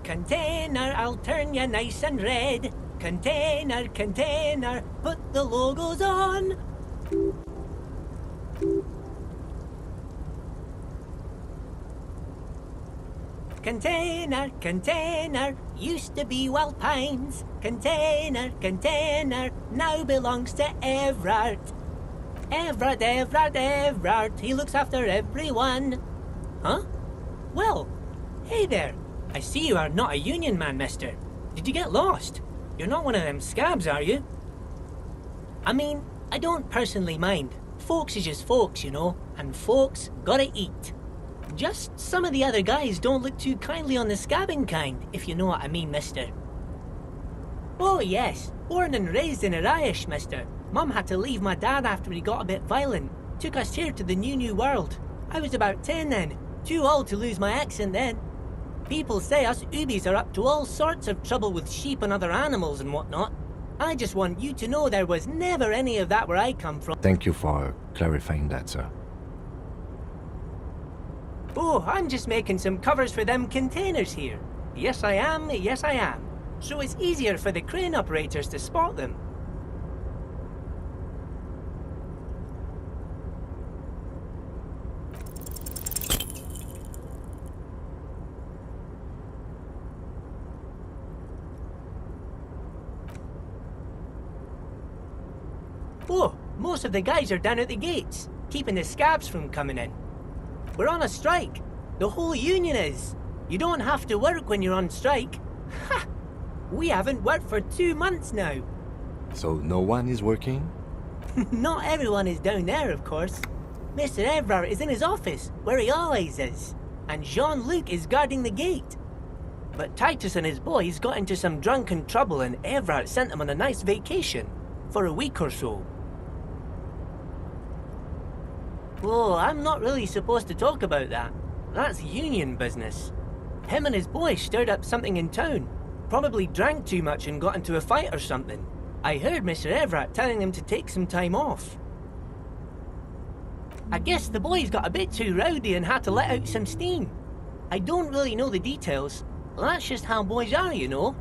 container, I'll turn you nice and red. Container, container, put the logos on. Container, container, used to be Wild Pines. Container, container, now belongs to Everard. Everard, Everard, Everard, he looks after everyone. Huh? Well, hey there. I see you are not a union man, mister. Did you get lost? You're not one of them scabs, are you? I mean, I don't personally mind. Folks is just folks, you know, and folks gotta eat. Just some of the other guys don't look too kindly on the scabbing kind, if you know what I mean, mister. Oh yes, born and raised in Irish, mister. Mum had to leave my dad after he got a bit violent. Took us here to the new world. I was about 10 then, too old to lose my accent then. People say us Ubies are up to all sorts of trouble with sheep and other animals and whatnot. I just want you to know there was never any of that where I come from. Thank you for clarifying that, sir. Oh, I'm just making some covers for them containers here. Yes I am, yes I am. So it's easier for the crane operators to spot them. Oh, most of the guys are down at the gates, keeping the scabs from coming in. We're on a strike. The whole union is. You don't have to work when you're on strike. Ha! We haven't worked for 2 months now. So no one is working? Not everyone is down there, of course. Mr. Everard is in his office, where he always is. And Jean-Luc is guarding the gate. But Titus and his boys got into some drunken trouble and Everard sent them on a nice vacation. For a week or so. Oh, I'm not really supposed to talk about that. That's union business. Him and his boy stirred up something in town. Probably drank too much and got into a fight or something. I heard Mr. Everett telling them to take some time off. I guess the boys got a bit too rowdy and had to let out some steam. I don't really know the details. That's just how boys are, you know.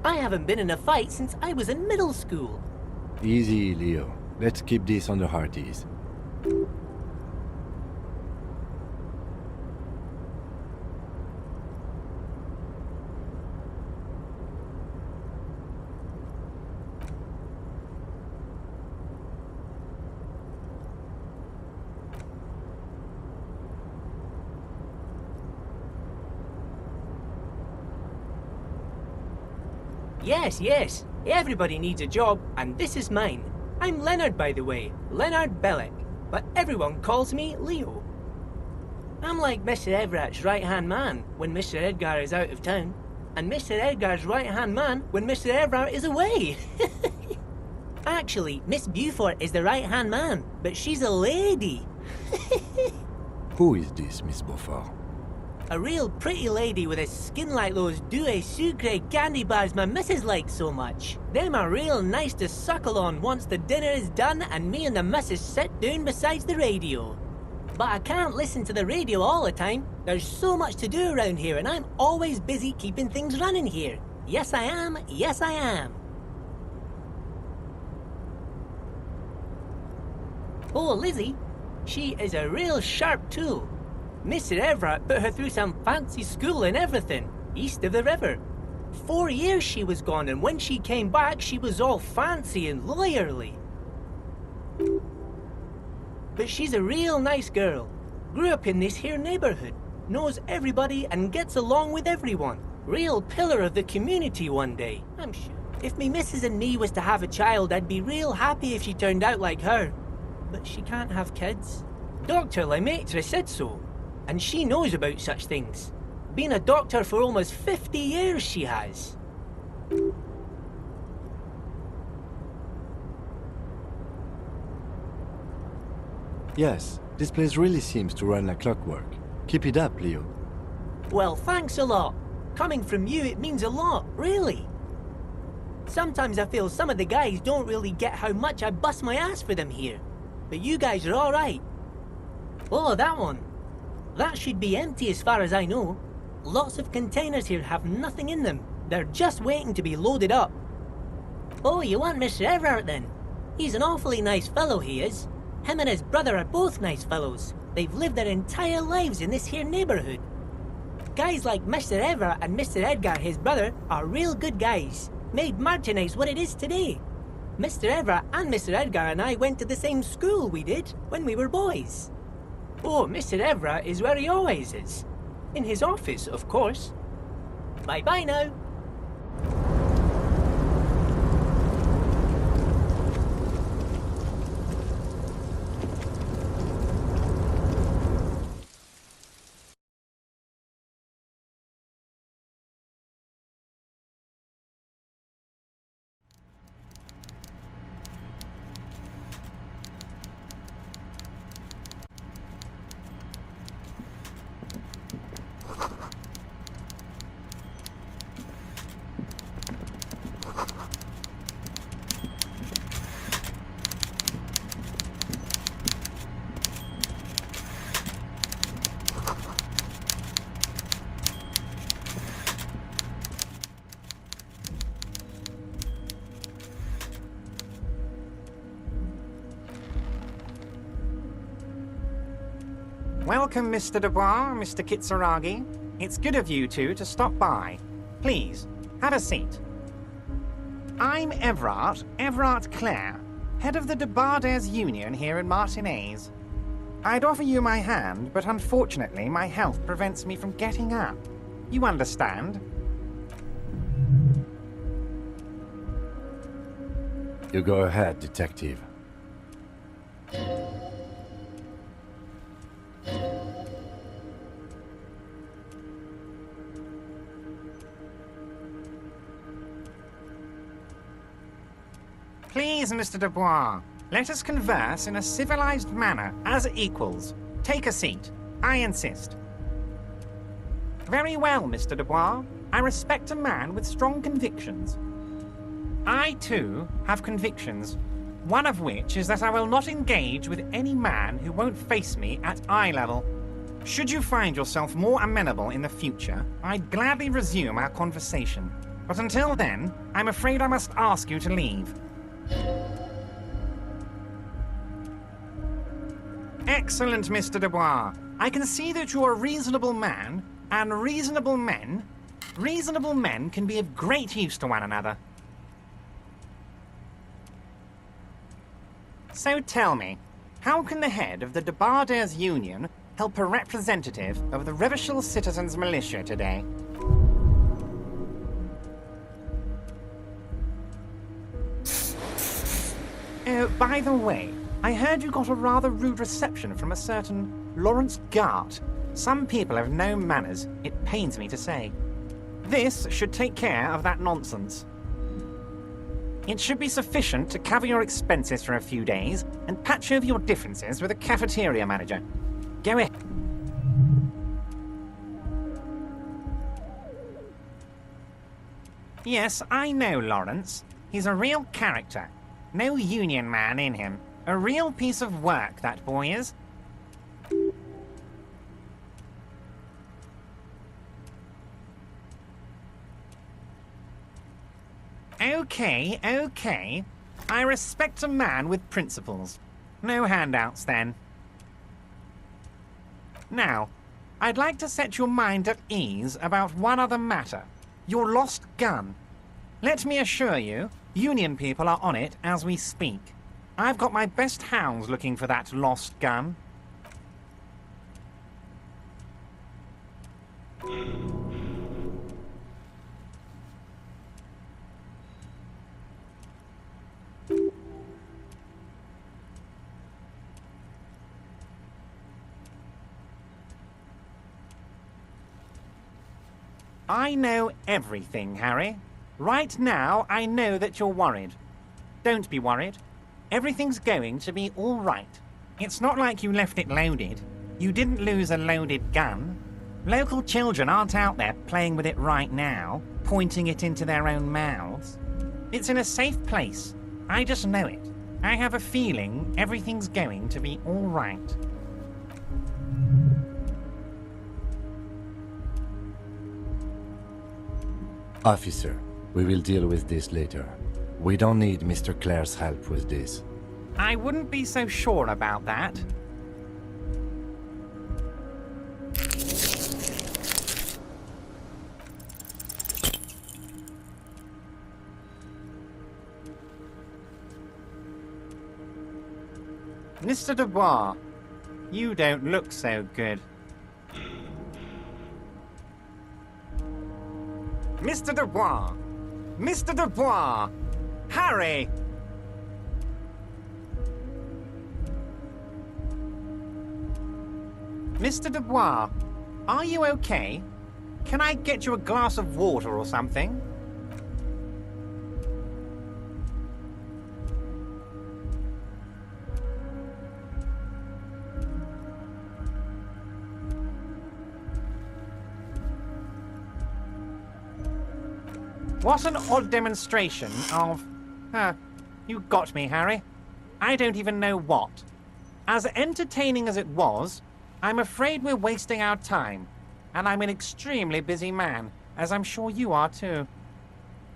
I haven't been in a fight since I was in middle school. Easy, Leo. Let's keep this on the hearties. Yes, yes. Everybody needs a job, and this is mine. I'm Leonard, by the way. Leonard Bellick. But everyone calls me Leo. I'm like Mr. Everett's right-hand man when Mr. Edgar is out of town, and Mr. Edgar's right-hand man when Mr. Everett is away. Actually, Miss Beaufort is the right-hand man, but she's a lady. Who is this, Miss Beaufort? A real pretty lady with a skin like those Douai Sucre candy bars my missus likes so much. Them are real nice to suckle on once the dinner is done and me and the missus sit down beside the radio. But I can't listen to the radio all the time. There's so much to do around here and I'm always busy keeping things running here. Yes I am, yes I am. Oh, Lizzie, she is a real sharp tool. Mr. Everett put her through some fancy school and everything, east of the river. 4 years she was gone, and when she came back, she was all fancy and lawyerly. But she's a real nice girl. Grew up in this here neighborhood, knows everybody and gets along with everyone. Real pillar of the community one day, I'm sure. If me missus and me was to have a child, I'd be real happy if she turned out like her. But she can't have kids. Dr. Lemaitre said so. And she knows about such things. Been a doctor for almost 50 years she has. Yes, this place really seems to run like clockwork. Keep it up, Leo. Well, thanks a lot. Coming from you, it means a lot, really. Sometimes I feel some of the guys don't really get how much I bust my ass for them here. But you guys are alright. Oh, that one. That should be empty as far as I know. Lots of containers here have nothing in them. They're just waiting to be loaded up. Oh, you want Mr. Everard then? He's an awfully nice fellow, he is. Him and his brother are both nice fellows. They've lived their entire lives in this here neighbourhood. Guys like Mr. Everard and Mr. Edgar, his brother, are real good guys. Made Martinez what it is today. Mr. Everard and Mr. Edgar and I went to the same school we did when we were boys. Oh, Mr. Everard is where he always is. In his office, of course. Bye-bye now. Welcome, Mr. Dubois, Mr. Kitsuragi. It's good of you two to stop by. Please, have a seat. I'm Everard Clare, head of the Debarders Union here in Martinez. I'd offer you my hand, but unfortunately my health prevents me from getting up. You understand? You go ahead, detective. Please, Mr. Dubois, let us converse in a civilized manner, as equals. Take a seat. I insist. Very well, Mr. Dubois. I respect a man with strong convictions. I, too, have convictions, one of which is that I will not engage with any man who won't face me at eye level. Should you find yourself more amenable in the future, I'd gladly resume our conversation. But until then, I'm afraid I must ask you to leave. Excellent, Mr. Dubois. I can see that you're a reasonable man, and reasonable men can be of great use to one another. So tell me, how can the head of the Debarders Union help a representative of the Revachol Citizens Militia today? Oh, by the way, I heard you got a rather rude reception from a certain Lawrence Gart. Some people have no manners, it pains me to say. This should take care of that nonsense. It should be sufficient to cover your expenses for a few days and patch over your differences with the cafeteria manager. Go ahead. Yes, I know Lawrence. He's a real character. No union man in him. A real piece of work, that boy is. Okay. I respect a man with principles. No handouts, then. Now, I'd like to set your mind at ease about one other matter. Your lost gun. Let me assure you, Union people are on it as we speak. I've got my best hounds looking for that lost gun. I know everything, Harry. Right now, I know that you're worried. Don't be worried. Everything's going to be all right. It's not like you left it loaded. You didn't lose a loaded gun. Local children aren't out there playing with it right now, pointing it into their own mouths. It's in a safe place. I just know it. I have a feeling everything's going to be all right. Officer, we will deal with this later. We don't need Mr. Clare's help with this. I wouldn't be so sure about that. Mr. Dubois, you don't look so good. Mr. Dubois! Mr. Dubois! Harry! Mr. Dubois, are you okay? Can I get you a glass of water or something? What an odd demonstration of... you got me, Harry. I don't even know what. As entertaining as it was, I'm afraid we're wasting our time. And I'm an extremely busy man, as I'm sure you are too.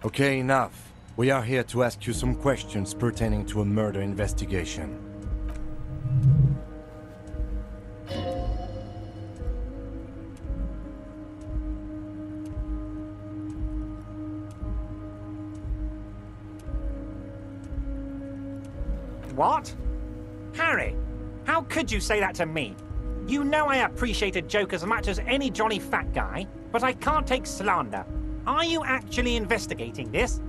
Okay, enough. We are here to ask you some questions pertaining to a murder investigation. What? Harry, how could you say that to me? You know I appreciate a joke as much as any jolly fat guy, but I can't take slander. Are you actually investigating this?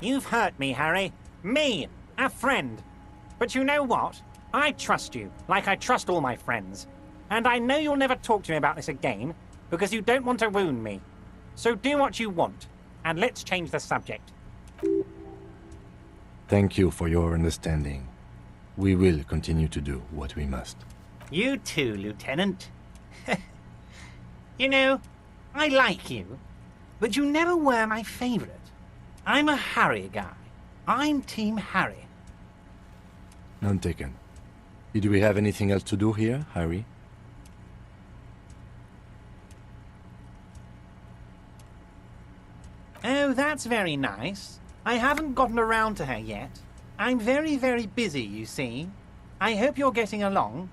You've hurt me, Harry. Me, a friend. But you know what? I trust you, like I trust all my friends. And I know you'll never talk to me about this again, because you don't want to wound me. So do what you want, and let's change the subject. Thank you for your understanding. We will continue to do what we must. You too, Lieutenant. You know, I like you, but you never were my favorite. I'm a Harry guy. I'm Team Harry. None taken. Did we have anything else to do here, Harry? Oh, that's very nice. I haven't gotten around to her yet. I'm very, very busy, you see. I hope you're getting along.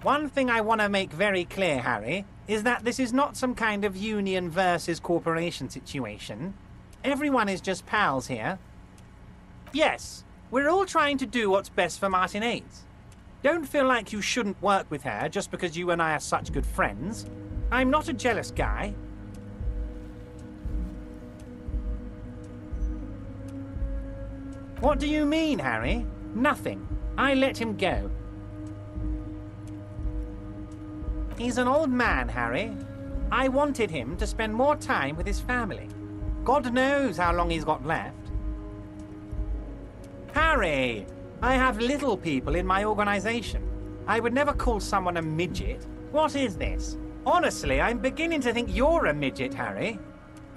One thing I want to make very clear, Harry, is that this is not some kind of union versus corporation situation. Everyone is just pals here. Yes, we're all trying to do what's best for Martinez. Don't feel like you shouldn't work with her just because you and I are such good friends. I'm not a jealous guy. What do you mean, Harry? Nothing. I let him go. He's an old man, Harry. I wanted him to spend more time with his family. God knows how long he's got left. Harry! I have little people in my organization. I would never call someone a midget. What is this? Honestly, I'm beginning to think you're a midget, Harry.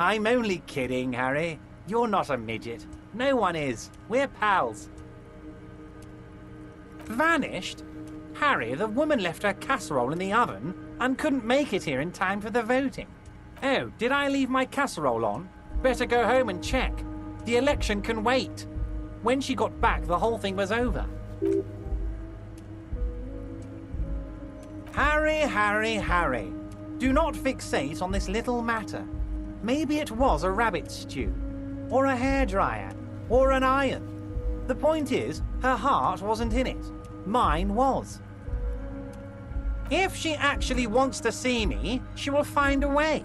I'm only kidding, Harry. You're not a midget. No one is. We're pals. Vanished? Harry, the woman left her casserole in the oven and couldn't make it here in time for the voting. Oh, did I leave my casserole on? Better go home and check. The election can wait. When she got back, the whole thing was over. Harry, Harry, Harry. Do not fixate on this little matter. Maybe it was a rabbit stew, or a hairdryer, or an iron. The point is, her heart wasn't in it. Mine was. If she actually wants to see me, she will find a way.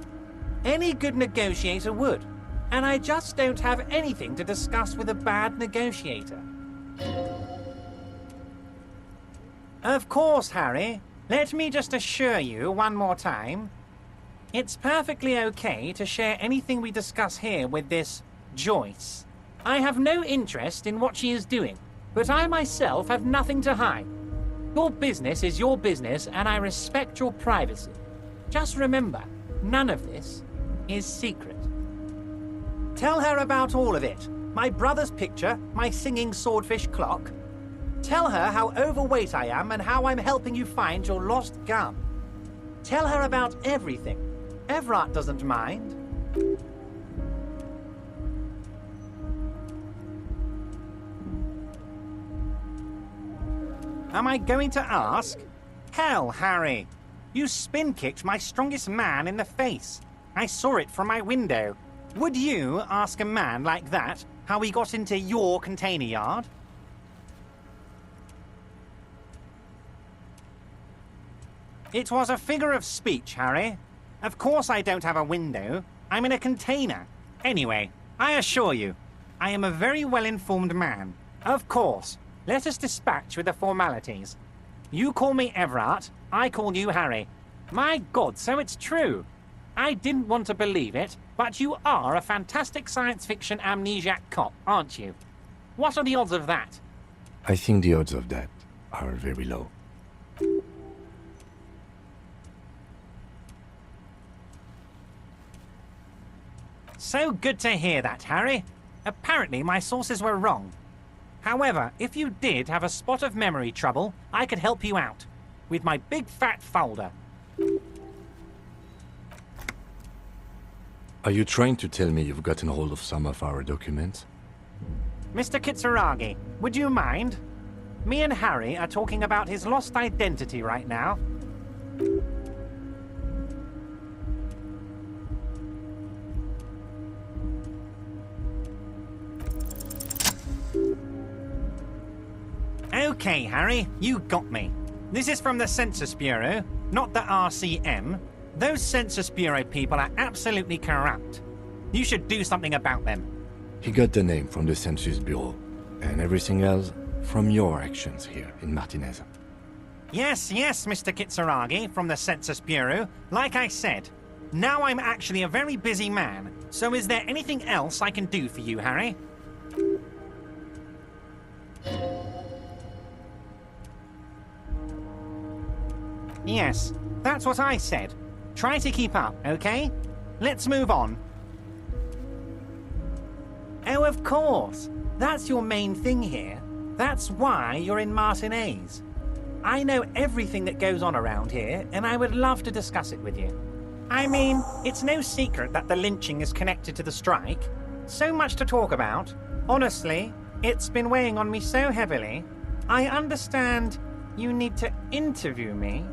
Any good negotiator would. And I just don't have anything to discuss with a bad negotiator. Of course, Harry. Let me just assure you one more time. It's perfectly okay to share anything we discuss here with this Joyce. I have no interest in what she is doing, but I myself have nothing to hide. Your business is your business, and I respect your privacy. Just remember, none of this is secret. Tell her about all of it. My brother's picture, my singing swordfish clock. Tell her how overweight I am and how I'm helping you find your lost gun. Tell her about everything. Everard doesn't mind. Am I going to ask? Hell, Harry. You spin-kicked my strongest man in the face. I saw it from my window. Would you ask a man like that how he got into your container yard? It was a figure of speech, Harry. Of course I don't have a window. I'm in a container. Anyway, I assure you, I am a very well-informed man. Of course. Let us dispatch with the formalities. You call me Everard, I call you Harry. My God, so it's true. I didn't want to believe it, but you are a fantastic science fiction amnesiac cop, aren't you? What are the odds of that? I think the odds of that are very low. So good to hear that, Harry. Apparently my sources were wrong. However, if you did have a spot of memory trouble, I could help you out. With my big fat folder. Are you trying to tell me you've gotten hold of some of our documents? Mr. Kitsuragi, would you mind? Me and Harry are talking about his lost identity right now. Okay, Harry, you got me. This is from the Census Bureau, not the RCM. Those Census Bureau people are absolutely corrupt. You should do something about them. He got the name from the Census Bureau, and everything else from your actions here in Martinez. Yes, Mr. Kitsuragi from the Census Bureau. Like I said, now I'm actually a very busy man, so is there anything else I can do for you, Harry? Yes, that's what I said. Try to keep up, okay? Let's move on. Oh, of course. That's your main thing here. That's why you're in Martinez. I know everything that goes on around here, and I would love to discuss it with you. I mean, it's no secret that the lynching is connected to the strike. So much to talk about. Honestly, it's been weighing on me so heavily. I understand you need to interview me.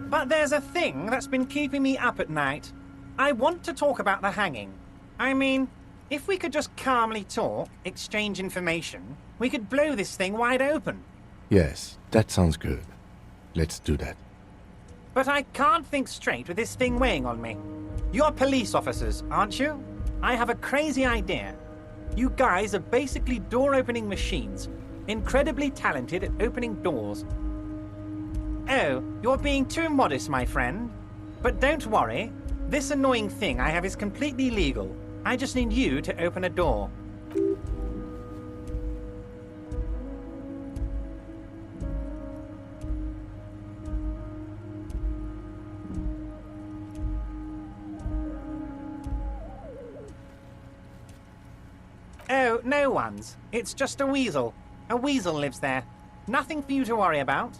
But there's a thing that's been keeping me up at night. I want to talk about the hanging. I mean, if we could just calmly talk, exchange information, we could blow this thing wide open. Yes, that sounds good. Let's do that. But I can't think straight with this thing weighing on me. You're police officers, aren't you? I have a crazy idea. You guys are basically door-opening machines, incredibly talented at opening doors. Oh, you're being too modest, my friend. But don't worry. This annoying thing I have is completely legal. I just need you to open a door. Oh, no one's. It's just a weasel. A weasel lives there. Nothing for you to worry about.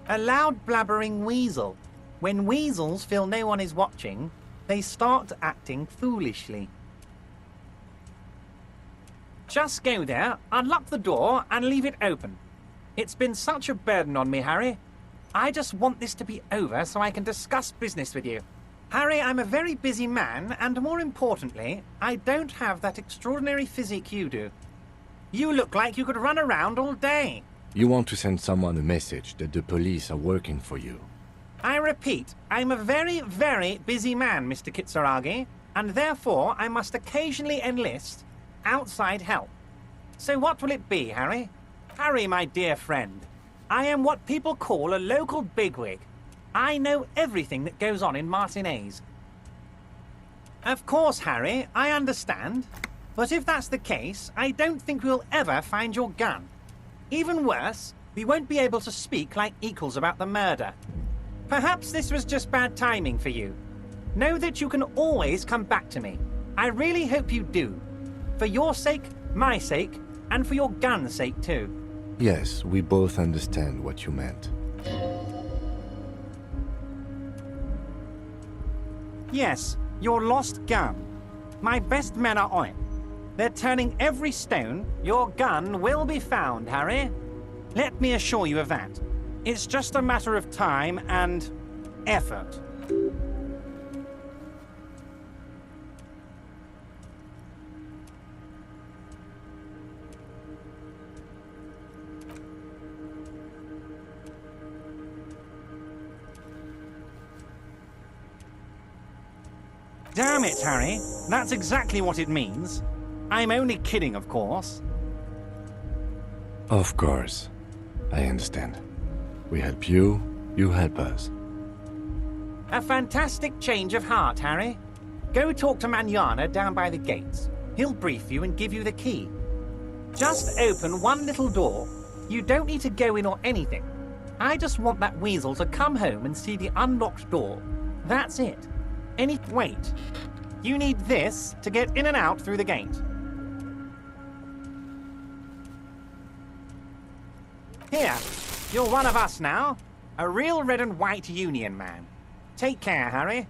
A loud blabbering weasel. When weasels feel no one is watching, they start acting foolishly. Just go there, unlock the door, and leave it open. It's been such a burden on me, Harry. I just want this to be over so I can discuss business with you. Harry, I'm a very busy man, and more importantly, I don't have that extraordinary physique you do. You look like you could run around all day. You want to send someone a message that the police are working for you. I repeat, I'm a very, very busy man, Mr. Kitsuragi, and therefore I must occasionally enlist outside help. So what will it be, Harry? Harry, my dear friend, I am what people call a local bigwig. I know everything that goes on in Martinez. Of course, Harry, I understand. But if that's the case, I don't think we'll ever find your gun. Even worse, we won't be able to speak like equals about the murder. Perhaps this was just bad timing for you. Know that you can always come back to me. I really hope you do. For your sake, my sake, and for your gun's sake too. Yes, we both understand what you meant. Yes, your lost gun. My best men are on it. They're turning every stone. Your gun will be found, Harry. Let me assure you of that. It's just a matter of time and effort. Damn it, Harry. That's exactly what it means. I'm only kidding, of course. Of course. I understand. We help you, you help us. A fantastic change of heart, Harry. Go talk to Manana down by the gates. He'll brief you and give you the key. Just open one little door. You don't need to go in or anything. I just want that weasel to come home and see the unlocked door. That's it. Wait. You need this to get in and out through the gate. Here, you're one of us now. A real red and white union man. Take care, Harry.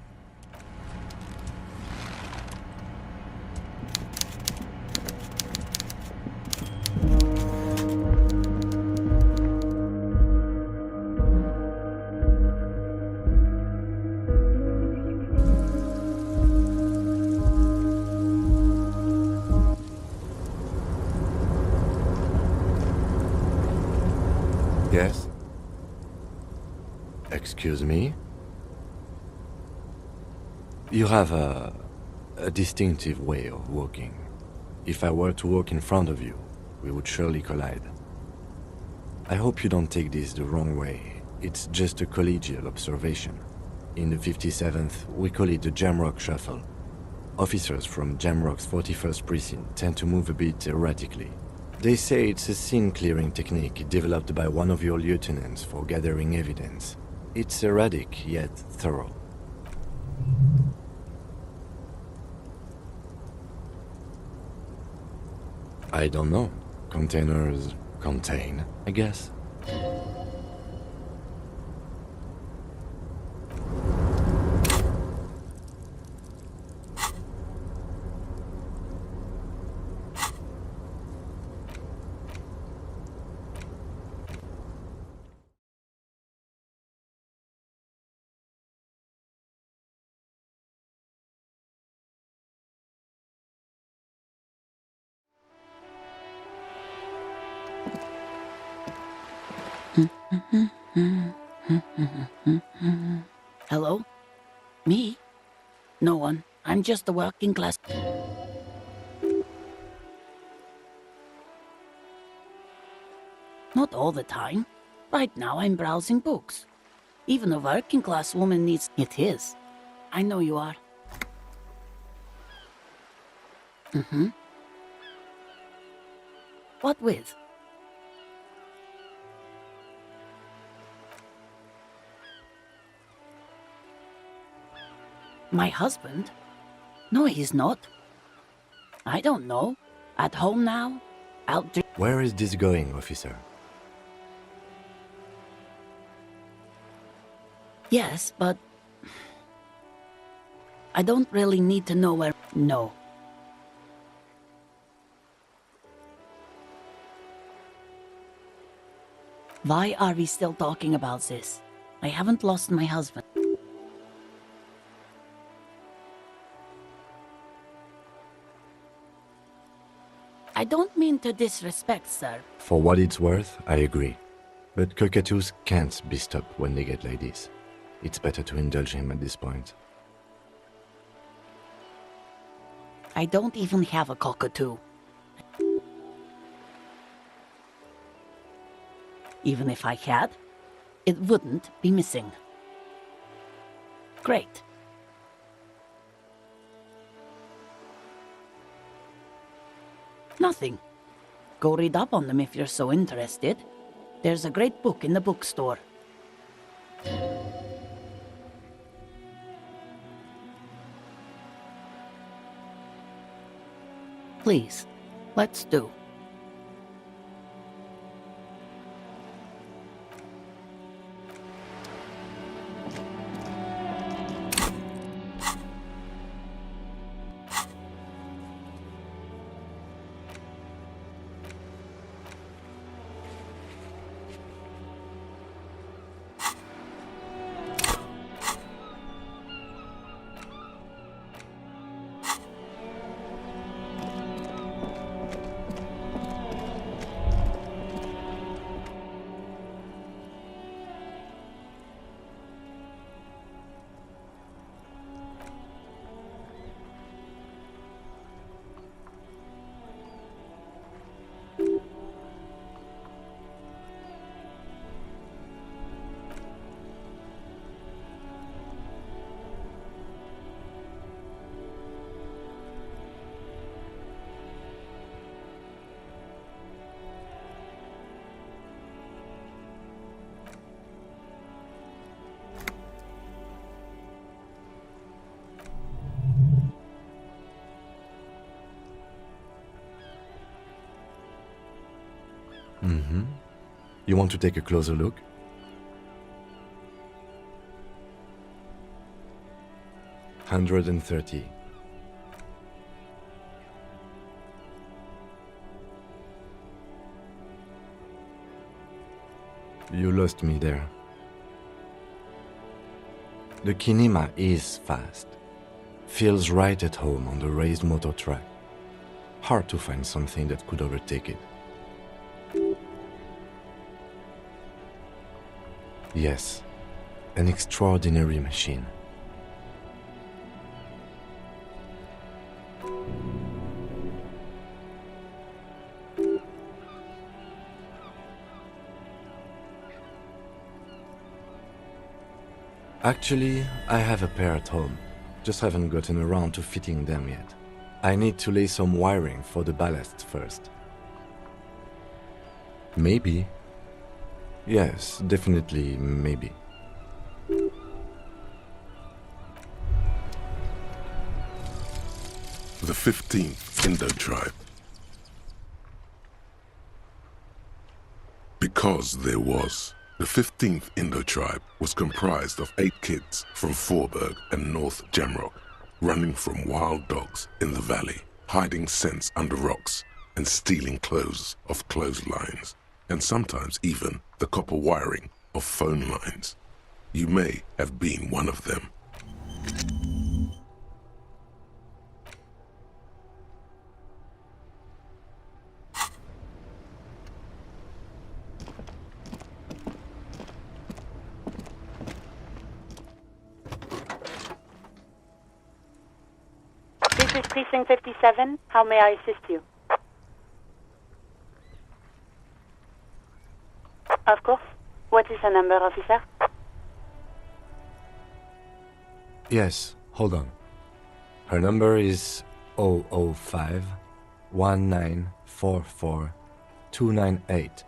Yes? Excuse me? You have a distinctive way of walking. If I were to walk in front of you, we would surely collide. I hope you don't take this the wrong way. It's just a collegial observation. In the 57th, we call it the Jamrock Shuffle. Officers from Jamrock's 41st Precinct tend to move a bit erratically. They say it's a scene-clearing technique developed by one of your lieutenants for gathering evidence. It's erratic, yet thorough. I don't know. Containers contain, I guess. Hello? Me? No one. I'm just a working class. Not all the time. Right now I'm browsing books. Even a working class woman needs it is. I know you are. Mm-hmm. What with? My husband? No, he's not. I don't know. At home now? Out drink. Where is this going, officer? Yes, but I don't really need to know where. No. Why are we still talking about this? I haven't lost my husband. I don't mean to disrespect, sir. For what it's worth, I agree. But cockatoos can't be stopped when they get like this. It's better to indulge him at this point. I don't even have a cockatoo. Even if I had, it wouldn't be missing. Great. Nothing. Go read up on them if you're so interested. There's a great book in the bookstore. Please, let's do. You want to take a closer look? $130. You lost me there. The kinema is fast. Feels right at home on the raised motor track. Hard to find something that could overtake it. Yes, an extraordinary machine. Actually, I have a pair at home. Just haven't gotten around to fitting them yet. I need to lay some wiring for the ballast first. Maybe. Yes, definitely maybe. The 15th Indo tribe. Because there was. The 15th Indo tribe was comprised of 8 kids from Forberg and North Jamrock, running from wild dogs in the valley, hiding scents under rocks, and stealing clothes off clotheslines, and sometimes even the copper wiring of phone lines. You may have been one of them. This is Precinct 57. How may I assist you? Of course. What is her number, officer? Yes, hold on. Her number is 005 1944 298.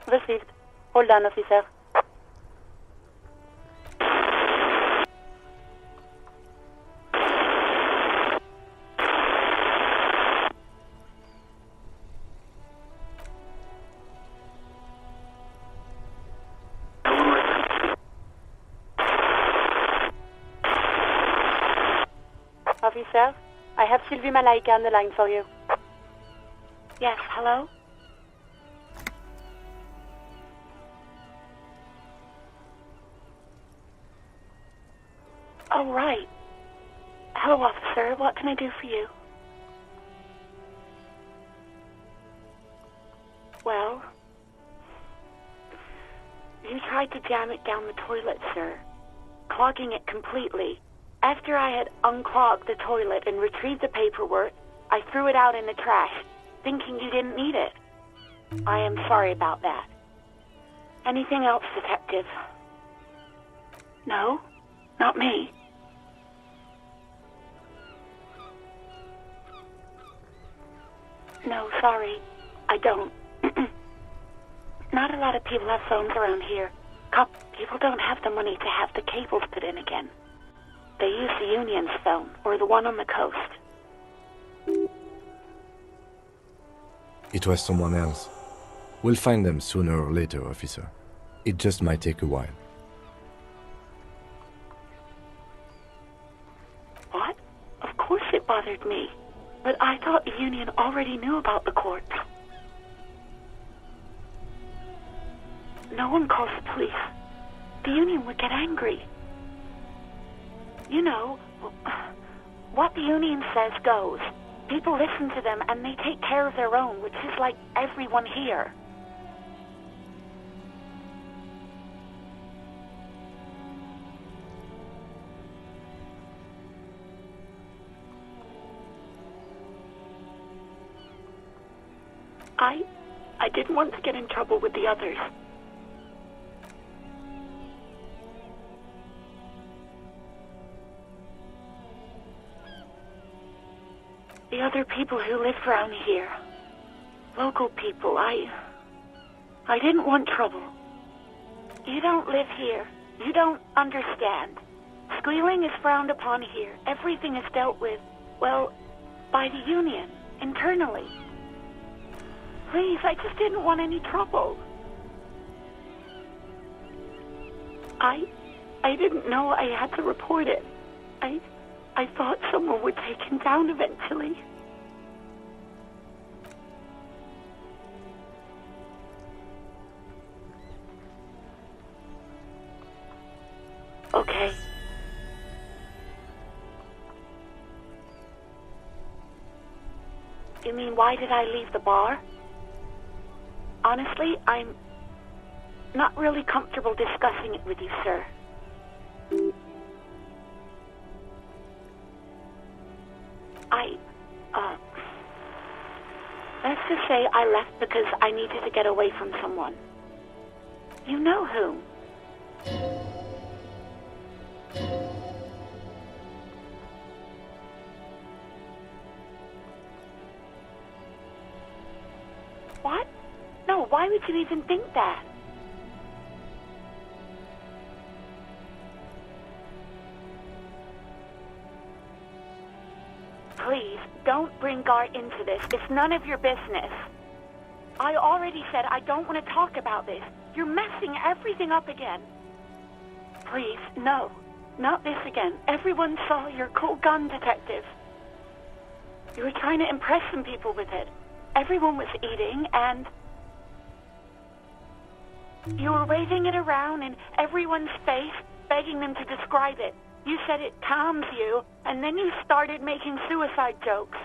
Received. Hold on, officer. Officer, I have Sylvie Malaika on the line for you. Yes, hello? Oh, right. Hello, officer. What can I do for you? Well, you tried to jam it down the toilet, sir, clogging it completely. After I had unclogged the toilet and retrieved the paperwork, I threw it out in the trash, thinking you didn't need it. I am sorry about that. Anything else, Detective? No, not me. No, sorry, I don't. Not a lot of people have phones around here. People don't have the money to have the cables put in again. They use the Union's phone, or the one on the coast. It was someone else. We'll find them sooner or later, officer. It just might take a while. What? Of course it bothered me. But I thought the Union already knew about the court. No one calls the police. The Union would get angry. You know, what the Union says goes. People listen to them and they take care of their own, which is like everyone here. I didn't want to get in trouble with the others. The other people who live around here. Local people, I didn't want trouble. You don't live here. You don't understand. Squealing is frowned upon here. Everything is dealt with, well, by the Union, internally. Please, I just didn't want any trouble. I didn't know I had to report it. I thought someone would take him down eventually. Okay. You mean, why did I leave the bar? Honestly, I'm not really comfortable discussing it with you, sir. Let's just say I left because I needed to get away from someone. You know whom? What? No, why would you even think that? Please, don't bring Gart into this. It's none of your business. I already said I don't want to talk about this. You're messing everything up again. Please, no. Not this again. Everyone saw your cool gun detective. You were trying to impress some people with it. Everyone was eating, and you were waving it around in everyone's face, begging them to describe it. You said it calms you, and then you started making suicide jokes.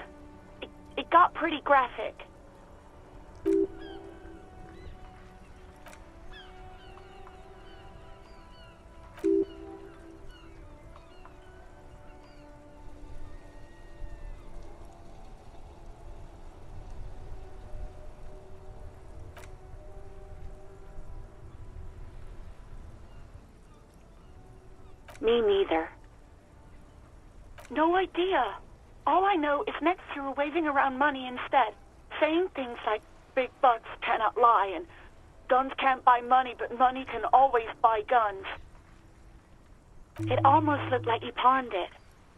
It got pretty graphic. Me neither. No idea. All I know is next you were waving around money instead, saying things like, big bucks cannot lie, and guns can't buy money, but money can always buy guns. It almost looked like you pawned it,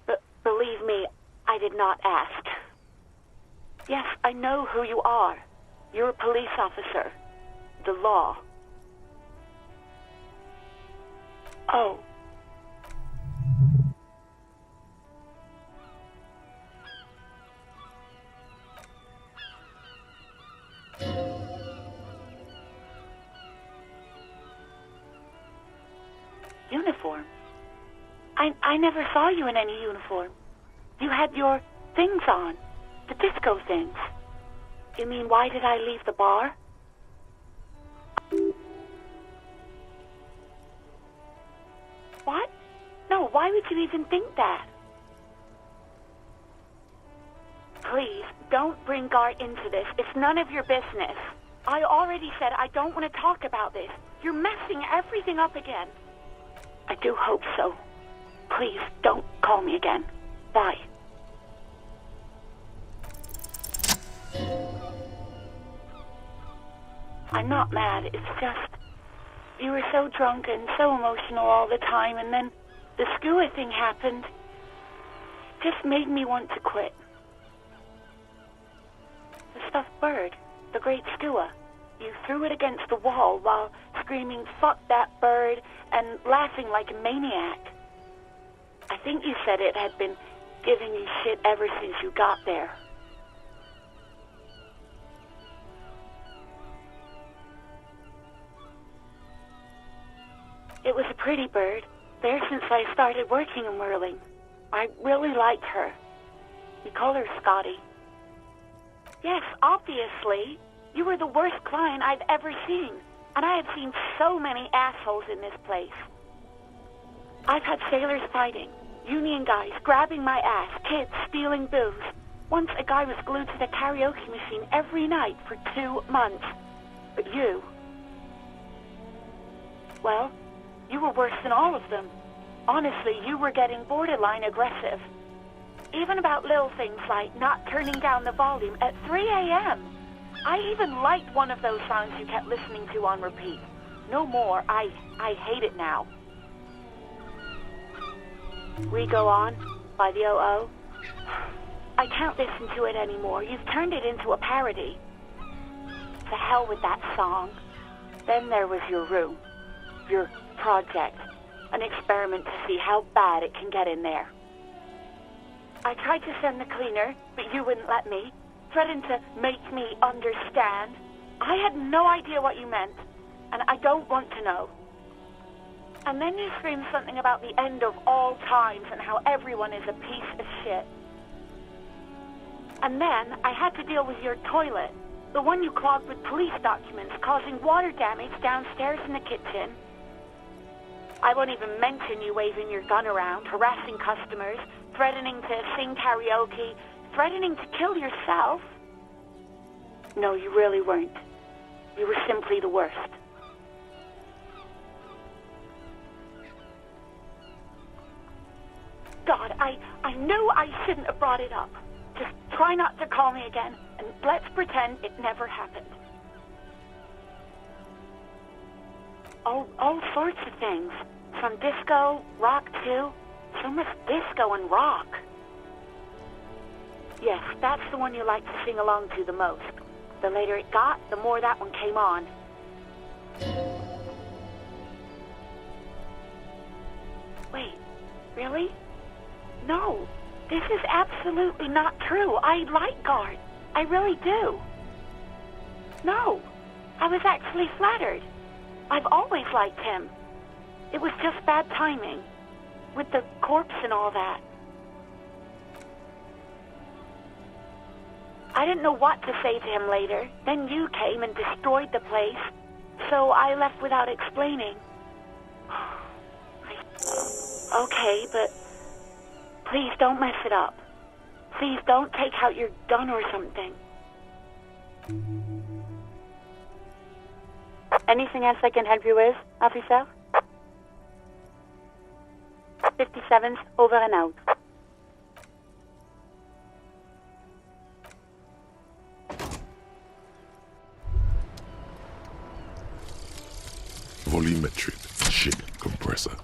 but believe me, I did not ask. Yes, I know who you are. You're a police officer. The law. Oh. Uniform? I never saw you in any uniform. You had your things on. The disco things. You mean, why did I leave the bar? What? No, why would you even think that? Please, don't bring Gart into this. It's none of your business. I already said I don't want to talk about this. You're messing everything up again. I do hope so. Please, don't call me again. Bye. I'm not mad. It's just, you were so drunk and so emotional all the time, and then the skua thing happened. It just made me want to quit. The stuffed bird, the great skua. You threw it against the wall while screaming, "Fuck that bird," and laughing like a maniac. I think you said it had been giving you shit ever since you got there. It was a pretty bird, there since I started working in whirling. I really liked her. We call her Scotty. Yes, obviously. You were the worst client I've ever seen, and I have seen so many assholes in this place. I've had sailors fighting, union guys grabbing my ass, kids stealing booze. Once a guy was glued to the karaoke machine every night for 2 months. But you... well, you were worse than all of them. Honestly, you were getting borderline aggressive. Even about little things like not turning down the volume at 3 a.m. I even liked one of those songs you kept listening to on repeat. No more. I hate it now. We Go On by the O.O. I can't listen to it anymore. You've turned it into a parody. to hell with that song. Then there was your room, your project, an experiment to see how bad it can get in there. I tried to send the cleaner, but you wouldn't let me, threatened to make me understand. I had no idea what you meant, and I don't want to know. And then you screamed something about the end of all times and how everyone is a piece of shit. And then I had to deal with your toilet, the one you clogged with police documents, causing water damage downstairs in the kitchen. I won't even mention you waving your gun around, harassing customers, threatening to sing karaoke, threatening to kill yourself. No, you really weren't. You were simply the worst. God, I knew I shouldn't have brought it up. Just try not to call me again, and let's pretend it never happened. Oh, all sorts of things. From disco, rock too. So much disco and rock. Yes, that's the one you like to sing along to the most. The later it got, the more that one came on. Wait, really? No, this is absolutely not true. I like Gart. I really do. No, I was actually flattered. I've always liked him. It was just bad timing, with the corpse and all that. I didn't know what to say to him later. Then you came and destroyed the place, so I left without explaining. Okay, but please don't mess it up. Please don't take out your gun or something. Anything else I can help you with, officer? 57's over and out. Volumetric shit compressor.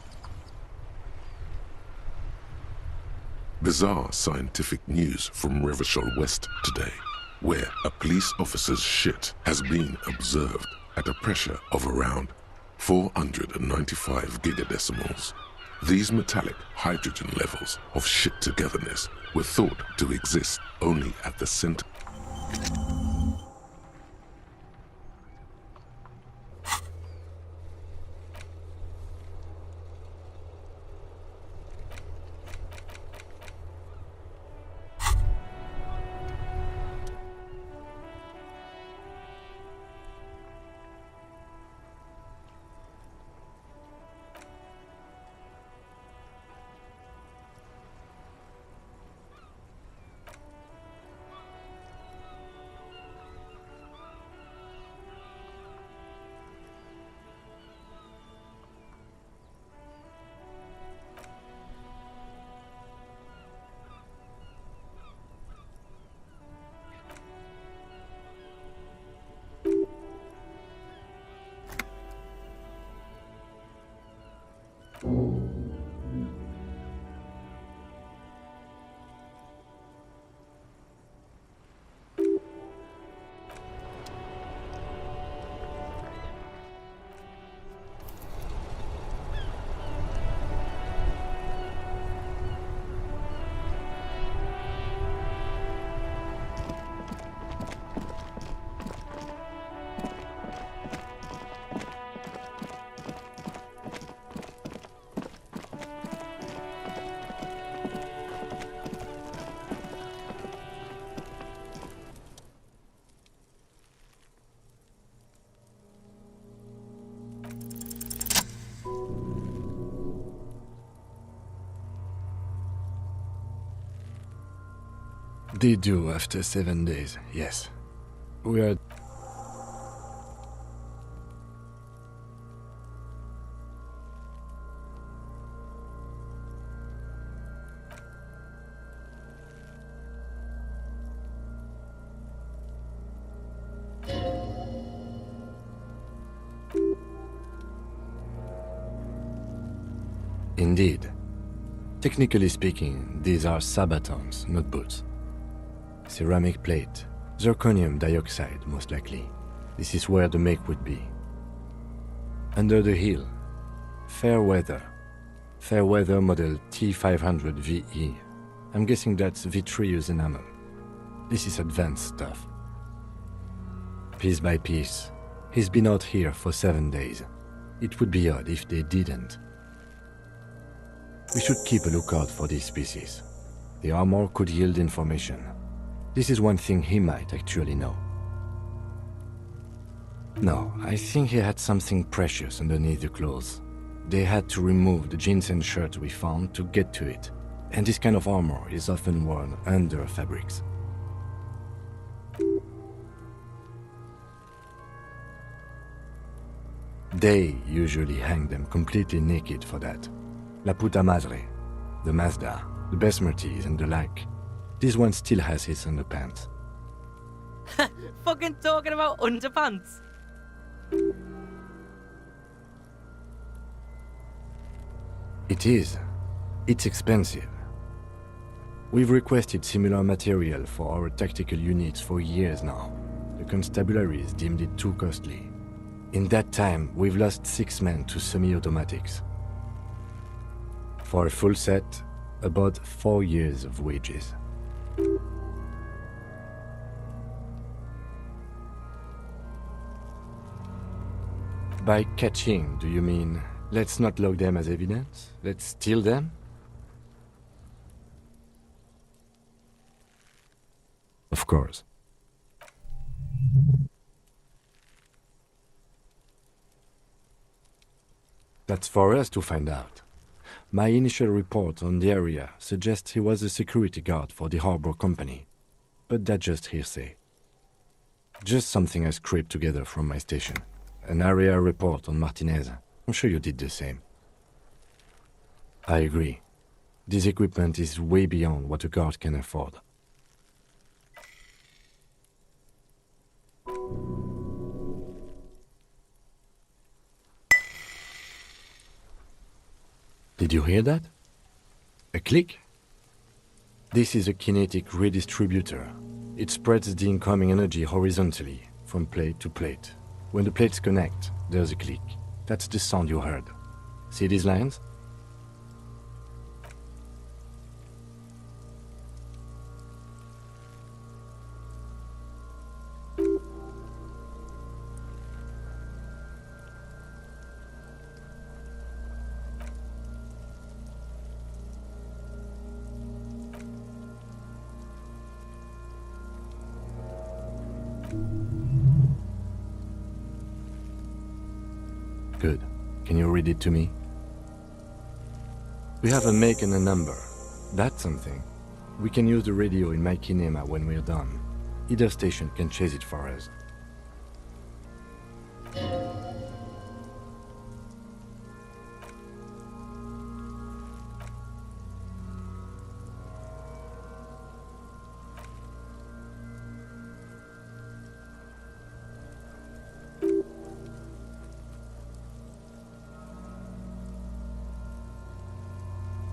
Bizarre scientific news from Revachol West today, where a police officer's shit has been observed at a pressure of around 495 gigadecimals. These metallic hydrogen levels of shit togetherness were thought to exist only at the center. They do after 7 days, yes. We are... Indeed. Technically speaking, these are sabatons, not boots. Ceramic plate, zirconium dioxide, most likely. This is where the make would be. Under the hill, fair weather model T500 VE. I'm guessing that's vitreous enamel. This is advanced stuff. Piece by piece, he's been out here for 7 days. It would be odd if they didn't. We should keep a lookout for these pieces. The armor could yield information. This is one thing he might actually know. No, I think he had something precious underneath the clothes. They had to remove the jeans and shirts we found to get to it, and this kind of armor is often worn under fabrics. They usually hang them completely naked for that. La puta madre, the Mazda, the besmirties and the like. This one still has his underpants. Fucking talking about underpants. It is. It's expensive. We've requested similar material for our tactical units for years now. The constabularies deemed it too costly. In that time, we've lost 6 men to semi-automatics. For a full set, about 4 years of wages. By catching, do you mean, let's not log them as evidence? Let's steal them? Of course. That's for us to find out. My initial report on the area suggests he was a security guard for the harbor company, but that's just hearsay. Just something I scraped together from my station. An area report on Martinez. I'm sure you did the same. I agree. This equipment is way beyond what a guard can afford. Did you hear that? A click? This is a kinetic redistributor. It spreads the incoming energy horizontally, from plate to plate. When the plates connect, there's a click. That's the sound you heard. See these lines? Good. Can you read it to me? We have a make and a number. That's something. We can use the radio in my kinema when we're done. Either station can chase it for us.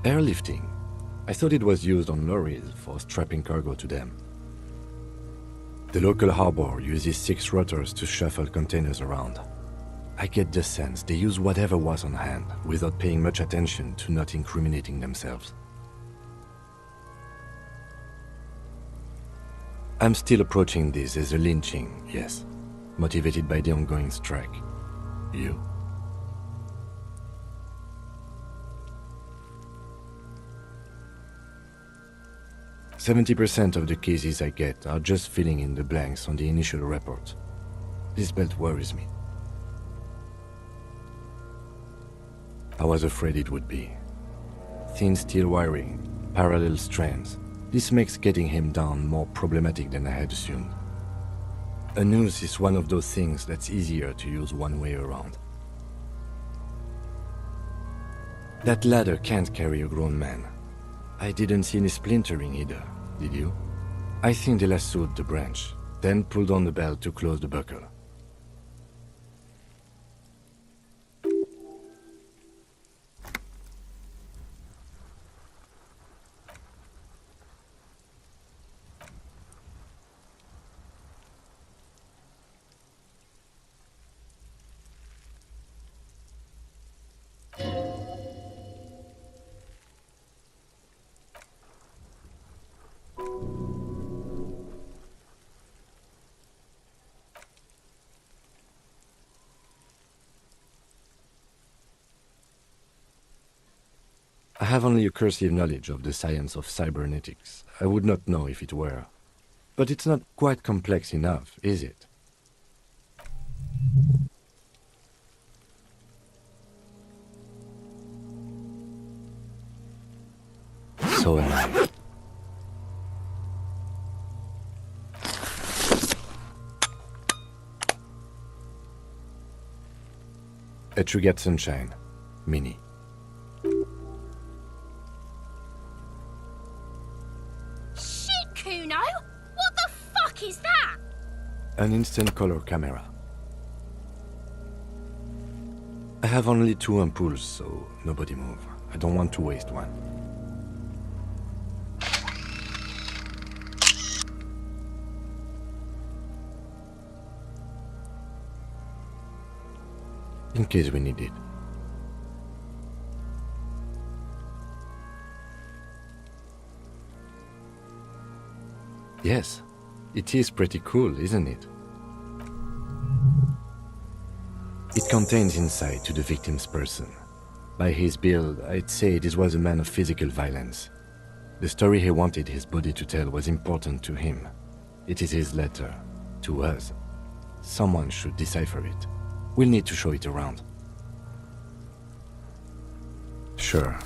Airlifting. I thought it was used on lorries for strapping cargo to them. The local harbor uses 6 rotors to shuffle containers around. I get the sense they use whatever was on hand without paying much attention to not incriminating themselves. I'm still approaching this as a lynching, yes, motivated by the ongoing strike. You? 70% of the cases I get are just filling in the blanks on the initial report. This belt worries me. I was afraid it would be. Thin steel wiring, parallel strands. This makes getting him down more problematic than I had assumed. A noose is one of those things that's easier to use one way around. That ladder can't carry a grown man. I didn't see any splintering either, did you? I think they lassoed the branch, then pulled on the belt to close the buckle. I have only a cursive knowledge of the science of cybernetics. I would not know if it were. But it's not quite complex enough, is it? So am I. A True Get Sunshine, Mini. Shit, Kuno! What the fuck is that? An instant color camera. I have only 2 ampoules, so nobody move. I don't want to waste one. In case we need it. Yes, it is pretty cool, isn't it? It contains insight to the victim's person. By his build, I'd say this was a man of physical violence. The story he wanted his body to tell was important to him. It is his letter, to us. Someone should decipher it. We'll need to show it around. Sure,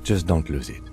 just don't lose it.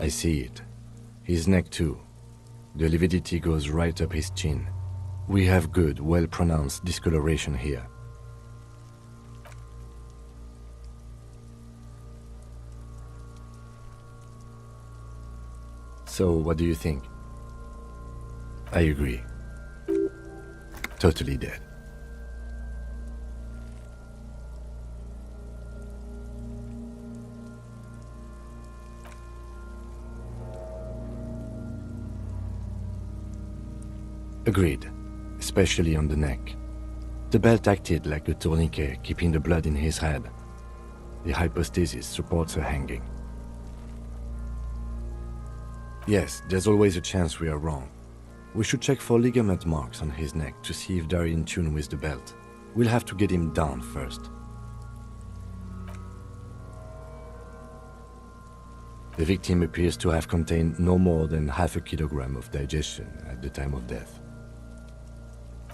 I see it. His neck too. The lividity goes right up his chin. We have good, well-pronounced discoloration here. So, what do you think? I agree. Totally dead. Agreed, especially on the neck. The belt acted like a tourniquet, keeping the blood in his head. The hypostasis supports a hanging. Yes, there's always a chance we are wrong. We should check for ligament marks on his neck to see if they're in tune with the belt. We'll have to get him down first. The victim appears to have contained no more than half a kilogram of digestion at the time of death.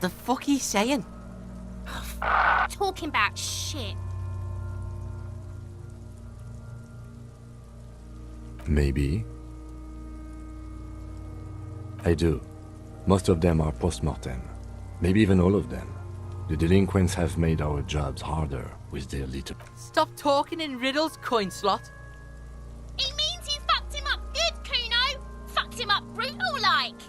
The fuck are you saying? Talking about shit. Maybe. I do. Most of them are post-mortem. Maybe even all of them. The delinquents have made our jobs harder with their little... Stop talking in riddles, coin slot. He means you fucked him up good, Kuno. Fucked him up brutal like.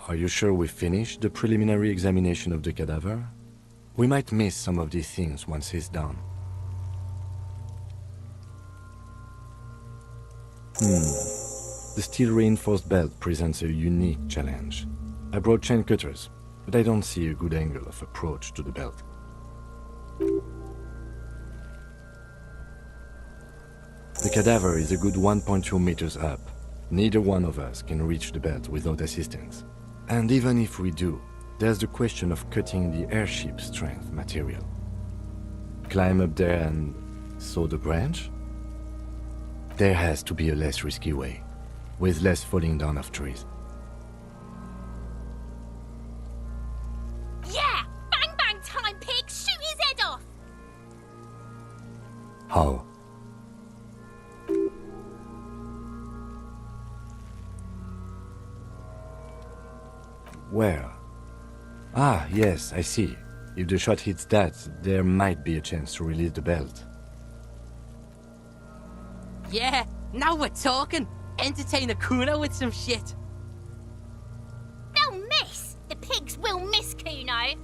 Are you sure we finished the preliminary examination of the cadaver? We might miss some of these things once he's done. The steel-reinforced belt presents a unique challenge. I brought chain cutters, but I don't see a good angle of approach to the belt. The cadaver is a good 1.2 meters up. Neither one of us can reach the belt without assistance. And even if we do, there's the question of cutting the airship strength material. Climb up there and saw the branch? There has to be a less risky way, with less falling down of trees. Yeah! Bang bang time, pig! Shoot his head off! How? Where? Ah, yes, I see. If the shot hits that, there might be a chance to release the belt. Yeah, now we're talking. Entertain a Kuno with some shit. They'll miss! The pigs will miss, Kuno!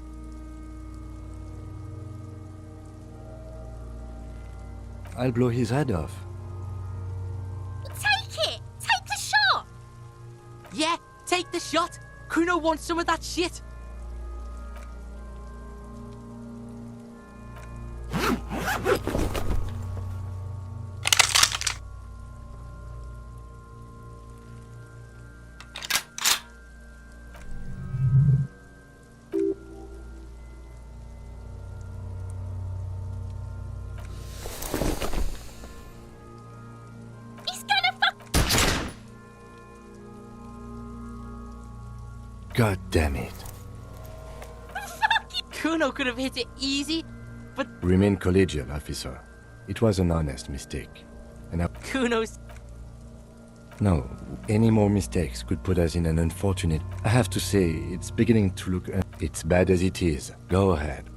I'll blow his head off. Take it! Take the shot! Yeah, take the shot. Kuno wants some of that shit. He's gonna God damn it. Kuno could have hit it easy, but Remain collegial, officer. It was an honest mistake. And Kuno's... No, any more mistakes could put us in an unfortunate... I have to say, it's beginning to look... it's bad as it is. Go ahead.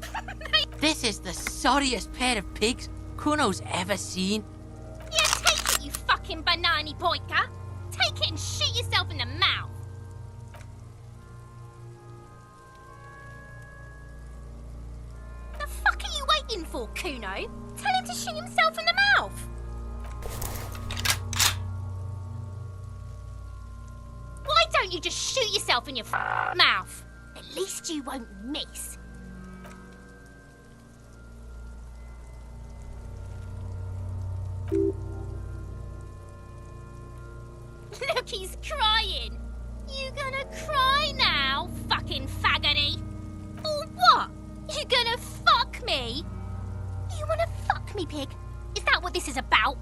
This is the sorriest pair of pigs Kuno's ever seen. Yeah, take it, you fucking banana boyka! Take it and shoot yourself in the mouth! The fuck are you waiting for, Kuno? Tell him to shoot himself in the mouth! Why don't you just shoot yourself in your mouth? At least you won't miss. Look, he's crying. You gonna cry now, fucking faggoty? Or what? You gonna fuck me? You wanna fuck me, pig? Is that what this is about?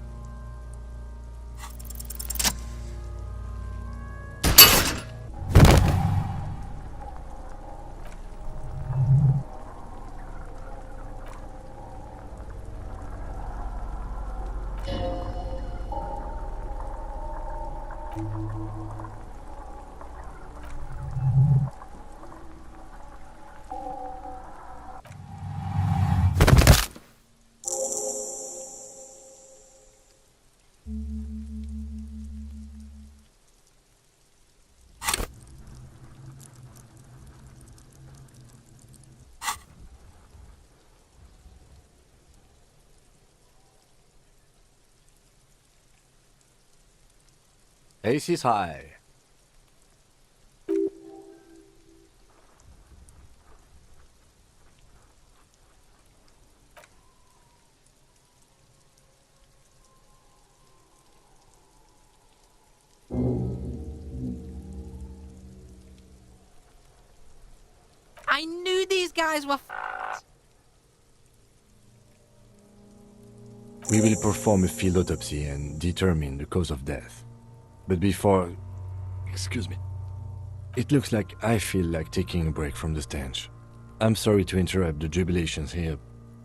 Aces high. I knew these guys were We will perform a field autopsy and determine the cause of death. But before... Excuse me. It looks like I feel like taking a break from the stench. I'm sorry to interrupt the jubilations here.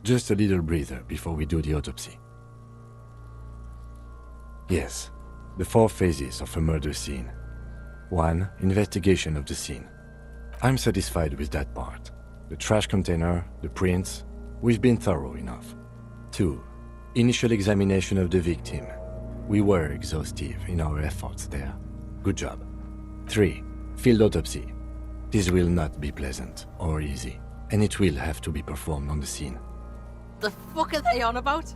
Just a little breather before we do the autopsy. Yes, the 4 phases of a murder scene. 1. Investigation of the scene. I'm satisfied with that part. The trash container, the prints, we've been thorough enough. 2. Initial examination of the victim. We were exhaustive in our efforts there. Good job. 3. Field autopsy. This will not be pleasant or easy, and it will have to be performed on the scene. The fuck are they on about?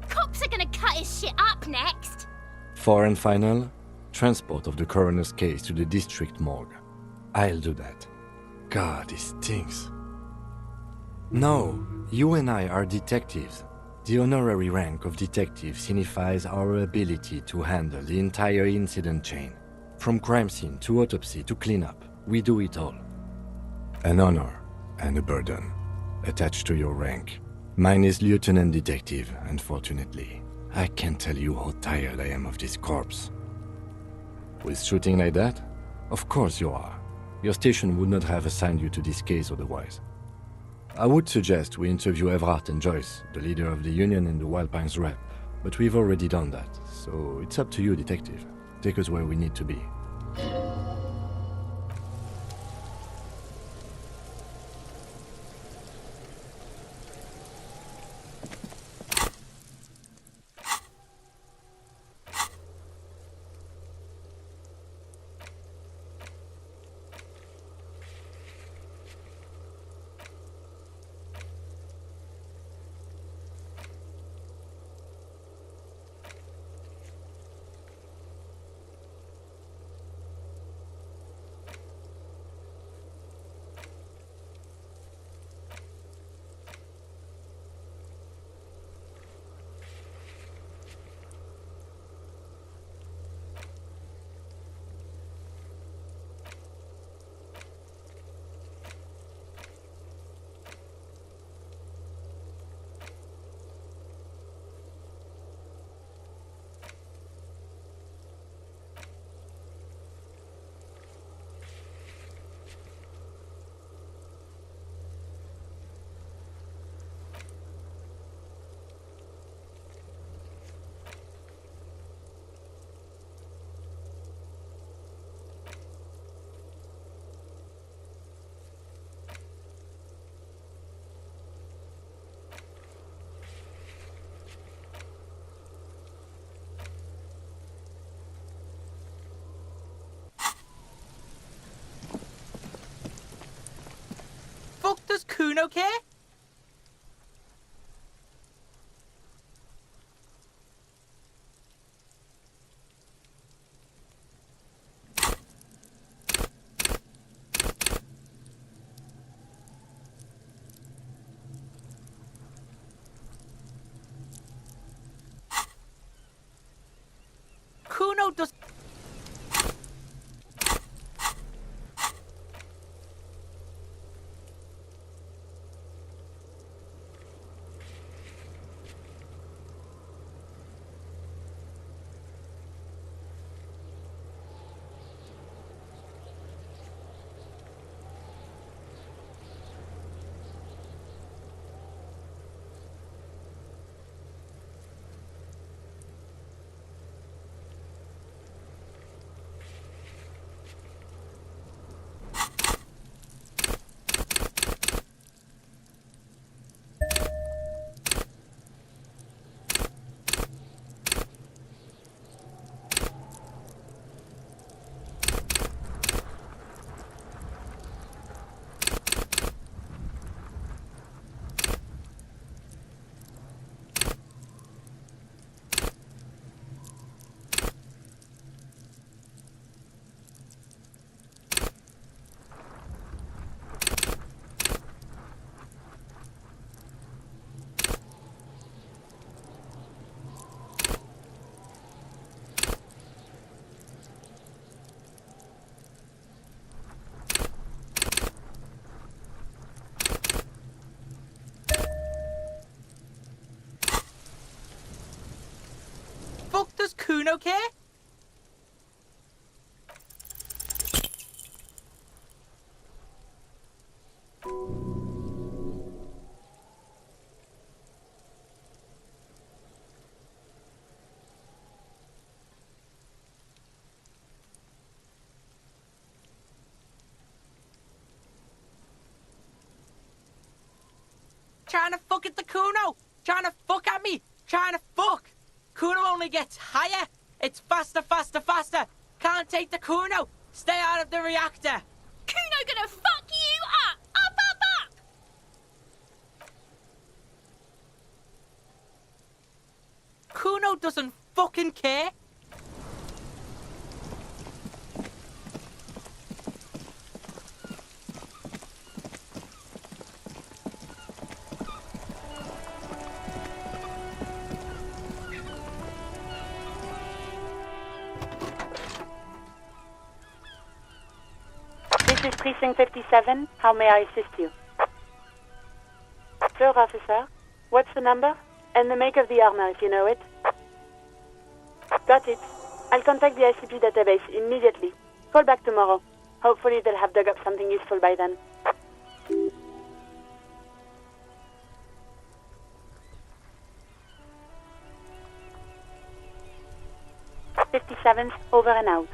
Cops are gonna cut his shit up next. 4 and final, transport of the coroner's case to the district morgue. I'll do that. God, this stinks. No, you and I are detectives. The honorary rank of detective signifies our ability to handle the entire incident chain. From crime scene to autopsy to cleanup, we do it all. An honor and a burden attached to your rank. Mine is Lieutenant Detective, unfortunately. I can't tell you how tired I am of this corpse. With shooting like that? Of course you are. Your station would not have assigned you to this case otherwise. I would suggest we interview Everhart and Joyce, the leader of the union and the Wild Pines rep, but we've already done that, so it's up to you, Detective. Take us where we need to be. Fuck does Kuno care? Kuno does... Fuck does Kuno care? Trying to fuck at the Kuno! Trying to fuck at me! Trying to fuck! Kuno only gets higher! It's faster, faster, faster! Can't take the Kuno! Stay out of the reactor! Kuno gonna gonna fuck you up! Up, up, up! Kuno doesn't fucking care. This is Precinct 57. How may I assist you? Sure, officer. What's the number? And the make of the armor, if you know it. Got it. I'll contact the ICP database immediately. Call back tomorrow. Hopefully they'll have dug up something useful by then. 57th, over and out.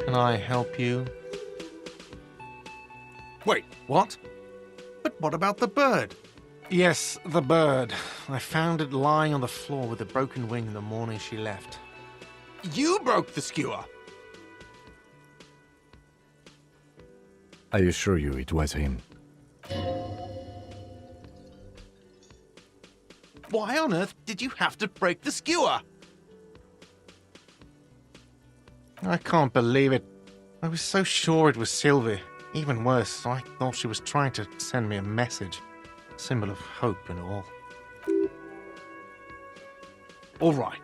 Can I help you? Wait, what? But what about the bird? Yes, the bird. I found it lying on the floor with a broken wing the morning she left. You broke the skewer! I assure you it was him. Why on earth did you have to break the skewer? I can't believe it. I was so sure it was Sylvie. Even worse, I thought she was trying to send me a message. Symbol of hope and all. All right.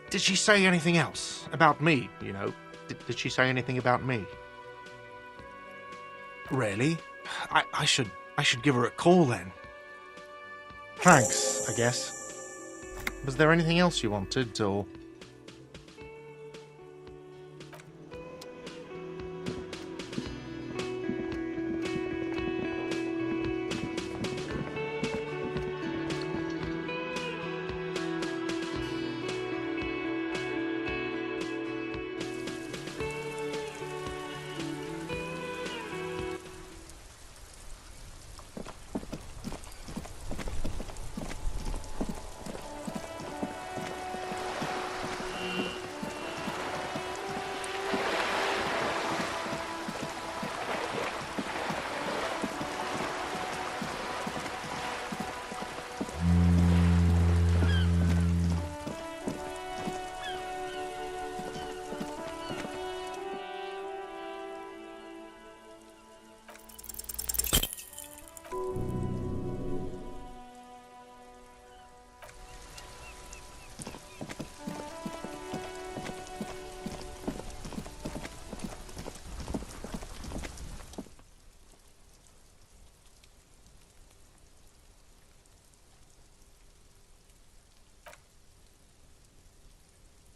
Did she say anything else? About me, you know? Did she say anything about me? Really? I should give her a call then. Thanks, I guess. Was there anything else you wanted, or...?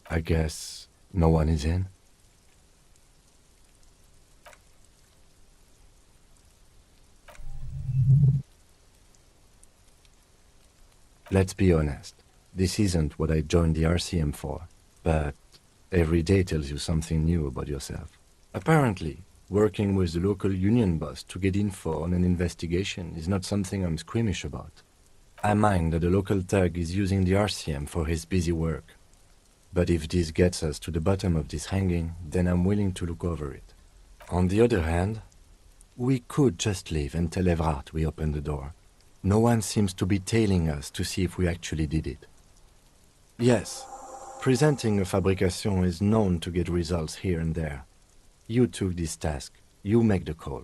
I guess no one is in? Let's be honest. This isn't what I joined the RCM for, but every day tells you something new about yourself. Apparently, working with the local union boss to get info on an investigation is not something I'm squeamish about. I mind that the local thug is using the RCM for his busy work. But if this gets us to the bottom of this hanging, then I'm willing to look over it. On the other hand, we could just leave and tell Evrard we opened the door. No one seems to be tailing us to see if we actually did it. Yes, presenting a fabrication is known to get results here and there. You took this task, you make the call.